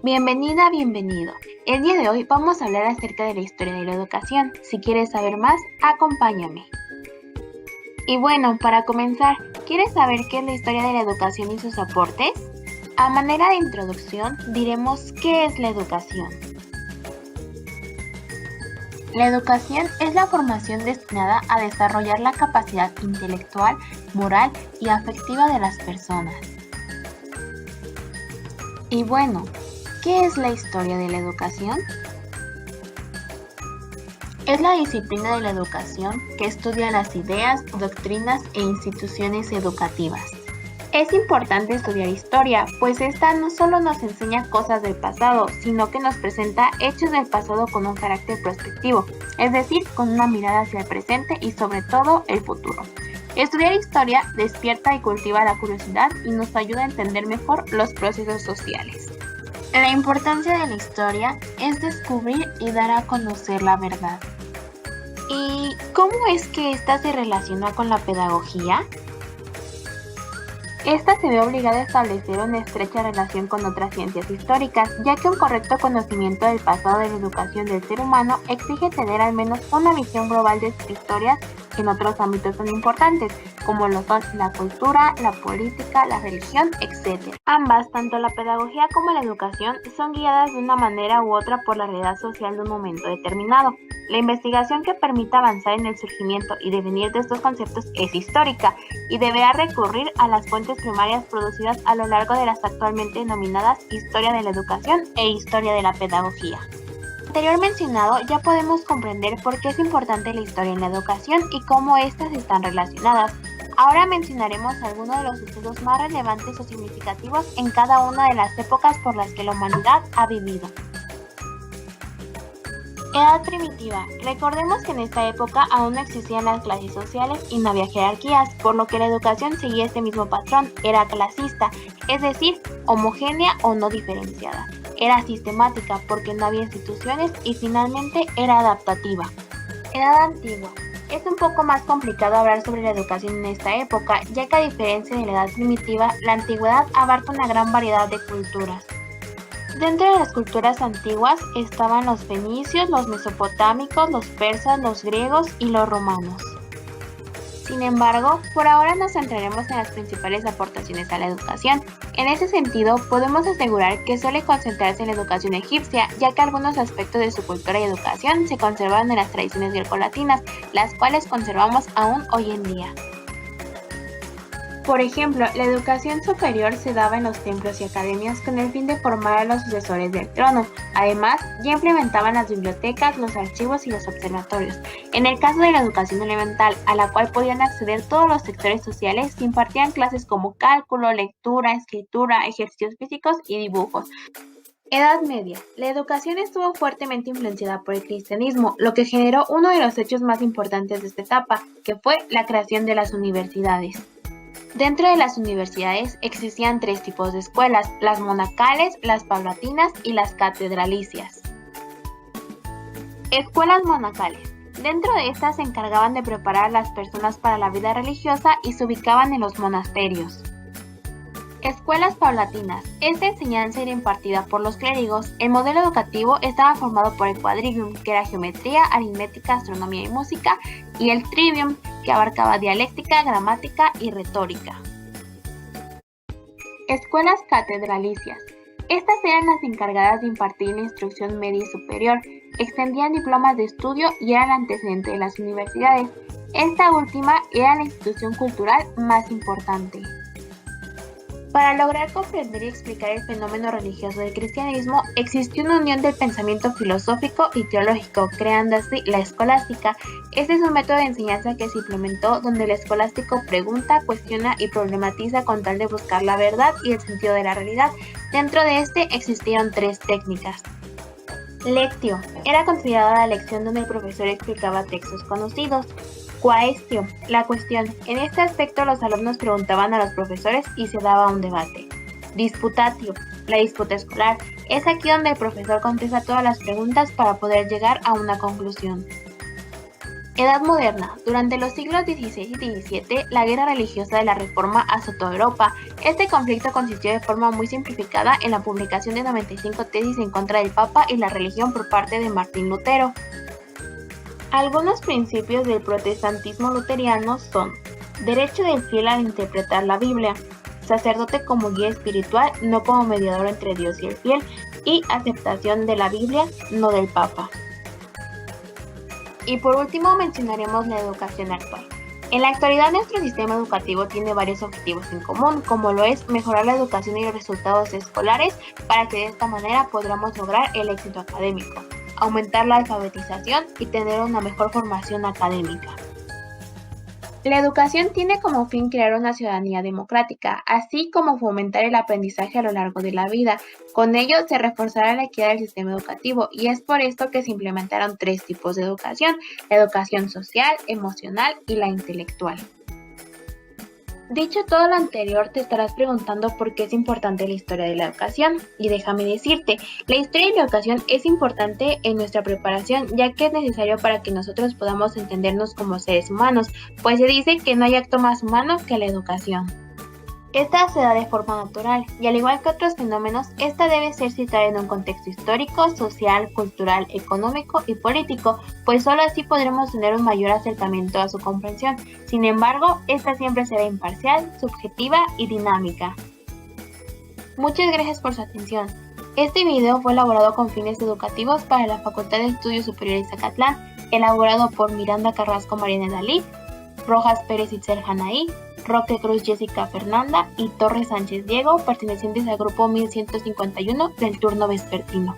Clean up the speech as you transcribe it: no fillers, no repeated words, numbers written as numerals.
Bienvenida, bienvenido. El día de hoy vamos a hablar acerca de la historia de la educación. Si quieres saber más, acompáñame. Y bueno, para comenzar, ¿quieres saber qué es la historia de la educación y sus aportes? A manera de introducción, diremos qué es la educación. La educación es la formación destinada a desarrollar la capacidad intelectual, moral y afectiva de las personas. Y bueno, ¿qué es la historia de la educación? Es la disciplina de la educación que estudia las ideas, doctrinas e instituciones educativas. Es importante estudiar historia, pues esta no solo nos enseña cosas del pasado, sino que nos presenta hechos del pasado con un carácter prospectivo, es decir, con una mirada hacia el presente y sobre todo el futuro. Estudiar historia despierta y cultiva la curiosidad y nos ayuda a entender mejor los procesos sociales. La importancia de la historia es descubrir y dar a conocer la verdad. ¿Y cómo es que esta se relaciona con la pedagogía? Esta se ve obligada a establecer una estrecha relación con otras ciencias históricas, ya que un correcto conocimiento del pasado de la educación del ser humano exige tener al menos una visión global de sus historias en otros ámbitos tan importantes, como lo son la cultura, la política, la religión, etc. Ambas, tanto la pedagogía como la educación, son guiadas de una manera u otra por la realidad social de un momento determinado. La investigación que permita avanzar en el surgimiento y devenir de estos conceptos es histórica y deberá recurrir a las fuentes primarias producidas a lo largo de las actualmente denominadas historia de la educación e historia de la pedagogía. Anterior mencionado, ya podemos comprender por qué es importante la historia en la educación y cómo éstas están relacionadas. Ahora mencionaremos algunos de los sucesos más relevantes o significativos en cada una de las épocas por las que la humanidad ha vivido. Edad primitiva. Recordemos que en esta época aún no existían las clases sociales y no había jerarquías, por lo que la educación seguía este mismo patrón, era clasista, es decir, homogénea o no diferenciada. Era sistemática porque no había instituciones y finalmente era adaptativa. Edad antigua. Es un poco más complicado hablar sobre la educación en esta época, ya que a diferencia de la edad primitiva, la antigüedad abarca una gran variedad de culturas. Dentro de las culturas antiguas estaban los fenicios, los mesopotámicos, los persas, los griegos y los romanos. Sin embargo, por ahora nos centraremos en las principales aportaciones a la educación. En ese sentido, podemos asegurar que suele concentrarse en la educación egipcia, ya que algunos aspectos de su cultura y educación se conservaron en las tradiciones grecolatinas, las cuales conservamos aún hoy en día. Por ejemplo, la educación superior se daba en los templos y academias con el fin de formar a los sucesores del trono. Además, ya implementaban las bibliotecas, los archivos y los observatorios. En el caso de la educación elemental, a la cual podían acceder todos los sectores sociales, se impartían clases como cálculo, lectura, escritura, ejercicios físicos y dibujos. Edad Media. La educación estuvo fuertemente influenciada por el cristianismo, lo que generó uno de los hechos más importantes de esta etapa, que fue la creación de las universidades. Dentro de las universidades existían tres tipos de escuelas, las monacales, las paulatinas y las catedralicias. Escuelas monacales. Dentro de estas se encargaban de preparar a las personas para la vida religiosa y se ubicaban en los monasterios. Escuelas paulatinas. Esta enseñanza era impartida por los clérigos. El modelo educativo estaba formado por el quadrivium, que era geometría, aritmética, astronomía y música, y el trivium, que abarcaba dialéctica, gramática y retórica. Escuelas catedralicias. Estas eran las encargadas de impartir la instrucción media y superior, extendían diplomas de estudio y eran el antecedente de las universidades. Esta última era la institución cultural más importante. Para lograr comprender y explicar el fenómeno religioso del cristianismo, existió una unión del pensamiento filosófico y teológico, creando así la escolástica. Este es un método de enseñanza que se implementó donde el escolástico pregunta, cuestiona y problematiza con tal de buscar la verdad y el sentido de la realidad. Dentro de este existieron tres técnicas. Lectio. Era considerada la lección donde el profesor explicaba textos conocidos. Quaestio, la cuestión. En este aspecto los alumnos preguntaban a los profesores y se daba un debate. Disputatio, la disputa escolar. Es aquí donde el profesor contesta todas las preguntas para poder llegar a una conclusión. Edad moderna. Durante los siglos XVI y XVII, la guerra religiosa de la Reforma azotó Europa. Este conflicto consistió de forma muy simplificada en la publicación de 95 tesis en contra del Papa y la religión por parte de Martín Lutero. Algunos principios del protestantismo luteriano son: derecho del fiel a interpretar la Biblia, sacerdote como guía espiritual, no como mediador entre Dios y el fiel, y aceptación de la Biblia, no del Papa. Y por último mencionaremos la educación actual. En la actualidad nuestro sistema educativo tiene varios objetivos en común, como lo es mejorar la educación y los resultados escolares para que de esta manera podamos lograr el éxito académico, aumentar la alfabetización y tener una mejor formación académica. La educación tiene como fin crear una ciudadanía democrática, así como fomentar el aprendizaje a lo largo de la vida. Con ello se reforzará la equidad del sistema educativo y es por esto que se implementaron 3 tipos de educación: la educación social, emocional y la intelectual. Dicho todo lo anterior, te estarás preguntando por qué es importante la historia de la educación. Y déjame decirte, la historia de la educación es importante en nuestra preparación, ya que es necesario para que nosotros podamos entendernos como seres humanos, pues se dice que no hay acto más humano que la educación. Esta se da de forma natural, y al igual que otros fenómenos, esta debe ser situada en un contexto histórico, social, cultural, económico y político, pues solo así podremos tener un mayor acercamiento a su comprensión. Sin embargo, esta siempre será imparcial, subjetiva y dinámica. Muchas gracias por su atención. Este video fue elaborado con fines educativos para la Facultad de Estudios Superiores Zacatlán, elaborado por Miranda Carrasco Mariana Dalí, Rojas Pérez Itzel Janaí, Roque Cruz Jessica Fernanda y Torres Sánchez Diego, pertenecientes al grupo 1151 del turno vespertino.